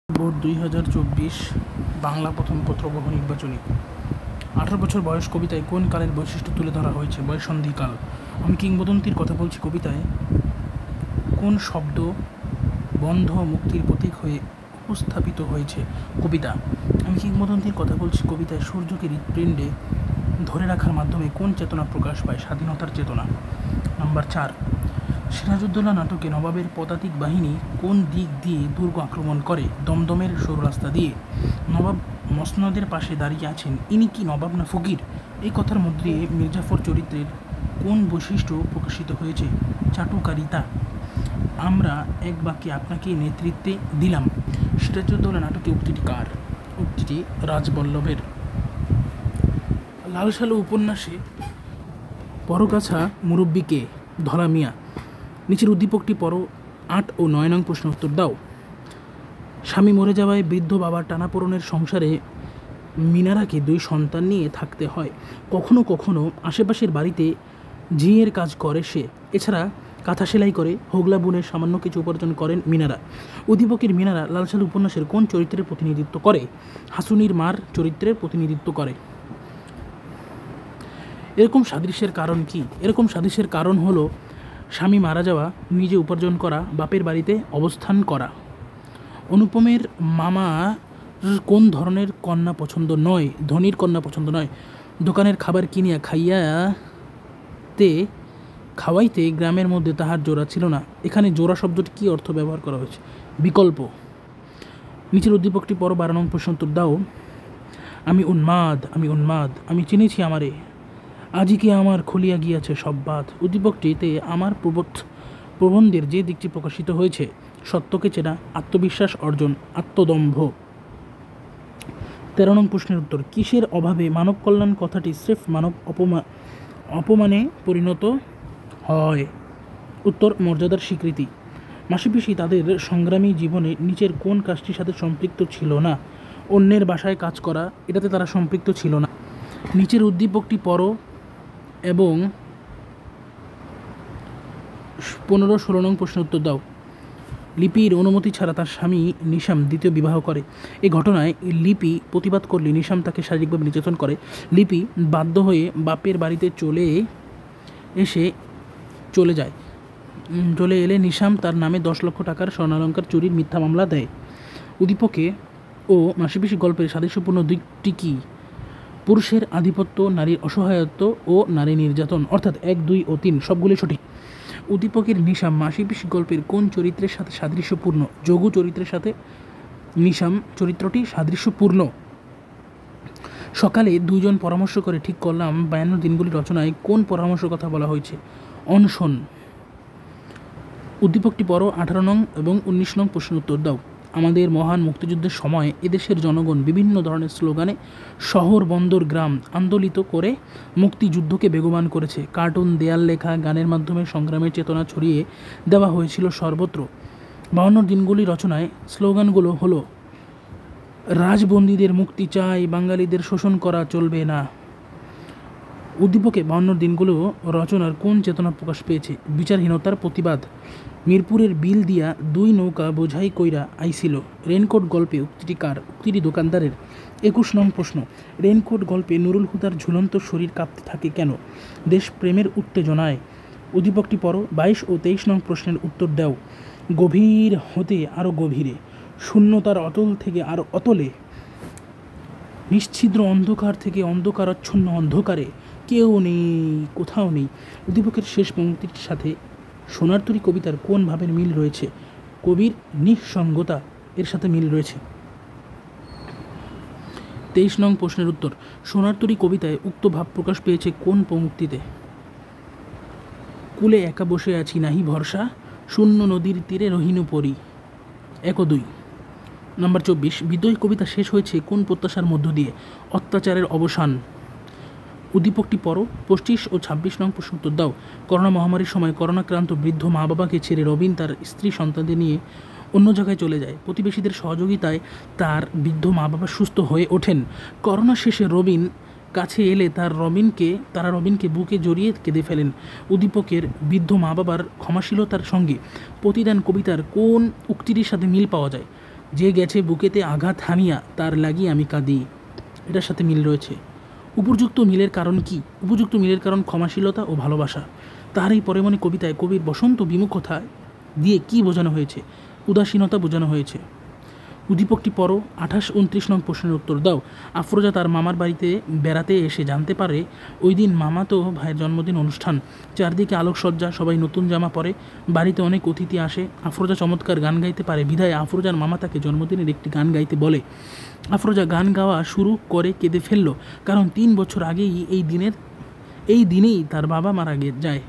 Board 2024 Bangla প্রথম পত্রবহ নির্বাচনী। 18 বছর বয়স কবিতায় কোন কালের বৈশিষ্ট্য তুলে ধরা হয়েছে? বয়ঃসন্ধিকাল। আমি কিংবদন্তির কথা বলছি কবিতায় কোন শব্দ বন্ধ মুক্তির প্রতীক হয়ে উপস্থাপিত হয়েছে? কবিতা। আমি কিংবদন্তির কথা বলছি কবিতায় সূর্যকে হৃৎপিণ্ডে ধরে রাখার মাধ্যমে কোন চেতনা প্রকাশ পায়? স্বাধীনতার চেতনা। নাম্বার 4, সিরাজউদ্দৌলা নাটকে নবাবের পদাতিক বাহিনী কোন দিক দিয়ে দুর্গ আক্রমণ করে? দমদমের সরু রাস্তা দিয়ে। নবাব মসনদের পাশে দাঁড়িয়ে আছেন, ইনি কি নবাব না ফকির? এই কথার মধ্যে মির্জাফর চরিত্রের কোন বৈশিষ্ট্য প্রকাশিত হয়েছে? চাটুকারিতা। আমরা এক বাক্যে আপনাকে নেতৃত্বে দিলাম। সিরাজউদ্দৌলা নাটকে উক্তিটি কার? উক্তিটি রাজবল্লভের। লাল সালু উপন্যাসে পরগাছা মুরব্বিকে ধলা মিয়া। নিচের উদ্দীপকটি পড়ো। 8 ও 9 নং প্রশ্ন উত্তর দাও। স্বামী মরে যাওয়ায় বৃদ্ধ বাবার টানাপোড়েনের সংসারে মিনারাকে 2 সন্তান নিয়ে থাকতে হয়। কখনো কখনো আশেপাশের বাড়িতে ঝিয়ের কাজ করে সে। এছাড়া কাঁথা সেলাই করে, হোগলা বুনের সামান্য কিছু উপার্জন করেন মিনারা। উদ্দীপকের মিনারা লাল সালু উপন্যাসের কোন চরিত্রের প্রতিনিধিত্ব করে? হাসুনির মার চরিত্রের প্রতিনিধিত্ব করে। এরকম সাদৃশ্যের কারণ কি? এরকম সাদৃশ্যের কারণ হলো স্বামী মারা যাওয়া, নিজে উপার্জন করা, বাপের বাড়িতে অবস্থান করা। অনুপমের মামা কোন ধরনের কন্যা পছন্দ নয়? ধনীর কন্যা পছন্দ নয়। দোকানের খাবার কিনিয়া খাওয়াইতে গ্রামের মধ্যে তাহার জোড়া ছিল না। এখানে জোড়া শব্দটি কী অর্থ ব্যবহার করা হয়েছে? বিকল্প। নিচের উদ্দীপকটি পর 12 নং প্রশ্ন উত্তর দাও। আমি উন্মাদ, আমি চিনেছি আমারে, আজিকে আমার খুলিয়া গিয়াছে সব বাদ। উদ্দীপকটিতে আমার প্রবন্ধের যে দিকটি প্রকাশিত হয়েছে, সত্যকে চেনা, আত্মবিশ্বাস অর্জন, আত্মদম্ভ। 13 নং প্রশ্নের উত্তর। কিসের অভাবে মানব কল্যাণ কথাটি স্রেফ মানব অপমানে পরিণত হয়? উত্তর, মর্যাদার স্বীকৃতি। মাসিপিসি তাদের সংগ্রামী জীবনে নিচের কোন কাজটির সাথে সম্পৃক্ত ছিল না? অন্যের বাসায় কাজ করা, এটাতে তারা সম্পৃক্ত ছিল না। নিচের উদ্দীপকটি পড়ো এবং 15-16 নং প্রশ্ন উত্তর দাও। লিপির অনুমতি ছাড়া তার স্বামী নিশাম দ্বিতীয় বিবাহ করে। এই ঘটনায় লিপি প্রতিবাদ করলে নিশাম তাকে শারীরিকভাবে নির্যাতন করে। লিপি বাধ্য হয়ে বাপের বাড়িতে চলে এলে নিশাম তার নামে 10 লক্ষ টাকার স্বর্ণালঙ্কার চুরির মিথ্যা মামলা দেয়। উদ্দীপকে ও মাসিপিসি গল্পের সাদৃশ্যপূর্ণ দিকটি কী? পুরুষের আধিপত্য, নারীর অসহায়ত্ব ও নারী নির্যাতন, অর্থাৎ 1, 2 ও 3 সবগুলি সঠিক। উদ্দীপকের নিশাম মাসিপিসি গল্পের কোন চরিত্রের সাথে সাদৃশ্যপূর্ণ? যোগু চরিত্রের সাথে নিশাম চরিত্রটি সাদৃশ্যপূর্ণ। সকালে 2 জন পরামর্শ করে ঠিক করলাম 52 দিনগুলি রচনায় কোন পরামর্শের কথা বলা হয়েছে? অনশন। উদ্দীপকটি পড়ো। 18 নং এবং 19 নং প্রশ্ন উত্তর দাও। আমাদের মহান মুক্তিযুদ্ধের সময় এদেশের জনগণ বিভিন্ন ধরনের স্লোগানে শহর, বন্দর, গ্রাম আন্দোলিত করে মুক্তিযুদ্ধকে বেগবান করেছে। কার্টুন, দেয়াল লেখা, গানের মাধ্যমে সংগ্রামের চেতনা ছড়িয়ে দেওয়া হয়েছিল সর্বত্র। 52 দিনগুলি রচনায় স্লোগানগুলো হলো: রাজবন্দীদের মুক্তি চাই, বাঙালিদের শোষণ করা চলবে না। উদ্দীপকে 52 দিনগুলো রচনার কোন চেতনা প্রকাশ পেয়েছে? বিচারহীনতার প্রতিবাদ। মিরপুরের বিল দিয়া 2 নৌকা বোঝাই কইরা আইছিল। রেনকোট গল্পে উক্তিটি কার? উক্তিটি দোকানদারের। 21 নং প্রশ্ন। রেনকোট গল্পে নুরুল হুদার ঝুলন্ত শরীর কাঁপতে থাকে কেন? দেশপ্রেমের উত্তেজনায়। উদ্দীপকটি পড়ো। 22 ও 23 নং প্রশ্নের উত্তর দাও। গভীর হতে আরও গভীরে, শূন্যতার অতল থেকে আরও অতলে, নিশ্ছিদ্র অন্ধকার থেকে অন্ধকারাচ্ছন্ন অন্ধকারে, কেউ নেই, কোথাও নেই। উদ্দীপকের শেষ পংক্তির সাথে সোনারতরী কবিতার কোন ভাবের মিল রয়েছে? কবির নিঃসঙ্গতা এর সাথে মিল রয়েছে। 23 নং প্রশ্নের উত্তর। সোনারতরী কবিতায় উক্ত ভাব প্রকাশ পেয়েছে কোন পংক্তিতে? কুলে একা বসে আছি নাহি ভরসা, শূন্য নদীর তীরে রহিনু পরি। 1 ও 2। নাম্বার 24। বিদ্রোহী কবিতা শেষ হয়েছে কোন প্রত্যাশার মধ্য দিয়ে? অত্যাচারের অবসান। উদ্দীপকটি পড়ো। 25 ও 26 নং প্রশ্ন উত্তর দাও। করোনা মহামারীর সময় করোনাক্রান্ত বৃদ্ধ মা বাবাকে ছেড়ে রবিন তার স্ত্রী সন্তানদের নিয়ে অন্য জায়গায় চলে যায়। প্রতিবেশীদের সহযোগিতায় তার বৃদ্ধ মা বাবা সুস্থ হয়ে ওঠেন। করোনা শেষে রবিন কাছে এলে তারা রবিনকে বুকে জড়িয়ে কেঁদে ফেলেন। উদ্দীপকের বৃদ্ধ মা বাবার ক্ষমাশীলতার সঙ্গে প্রতিদান কবিতার কোন উক্তিটির সাথে মিল পাওয়া যায়? যে গেছে বুকেতে আঘাত হানিয়া তার লাগি আমি কাঁদি। এটার সাথে মিল রয়েছে। উপযুক্ত মিলের কারণ কি? উপযুক্ত মিলের কারণ ক্ষমাশীলতা ও ভালোবাসা। তার এই পরে মনে কবিতায় কবির বসন্ত বিমুখতা দিয়ে কি বোঝানো হয়েছে? উদাসীনতা বোঝানো হয়েছে। উদ্দীপকটি পড়ো। 28-29 নং প্রশ্নের উত্তর দাও। আফরোজা তার মামার বাড়িতে বেড়াতে এসে জানতে পারে ওই দিন মামাতো ভাইয়ের জন্মদিন অনুষ্ঠান। চারদিকে আলোকসজ্জা, সবাই নতুন জামা পরে, বাড়িতে অনেক অতিথি আসে। আফরোজা চমৎকার গান গাইতে পারে বিধায় আফরোজার মামা তাকে জন্মদিনের একটি গান গাইতে বলে। আফরোজা গান গাওয়া শুরু করে কেঁদে ফেলল, কারণ 3 বছর আগেই এই দিনেই তার বাবা মারা যায়।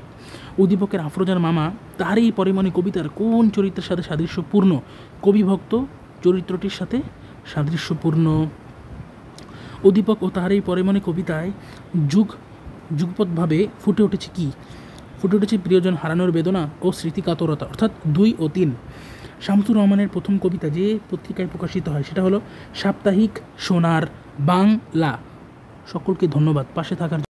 উদ্দীপকের আফরোজার মামা তার এই পরিমণি কবিতার কোন চরিত্রের সাথে সাদৃশ্যপূর্ণ? কবিভক্ত চরিত্রটির সাথে সাদৃশ্যপূর্ণ। উদ্দীপক ও তার এই পরিমণি কবিতায় যুগপৎভাবে ফুটে উঠেছে কি? ফুটে উঠেছে প্রিয়জন হারানোর বেদনা ও স্মৃতিকাতরতা, অর্থাৎ 2 ও 3। শামসুর রহমানের প্রথম কবিতা যে পত্রিকায় প্রকাশিত হয় সেটা হলো সাপ্তাহিক সোনার বাংলা। সকলকে ধন্যবাদ পাশে থাকার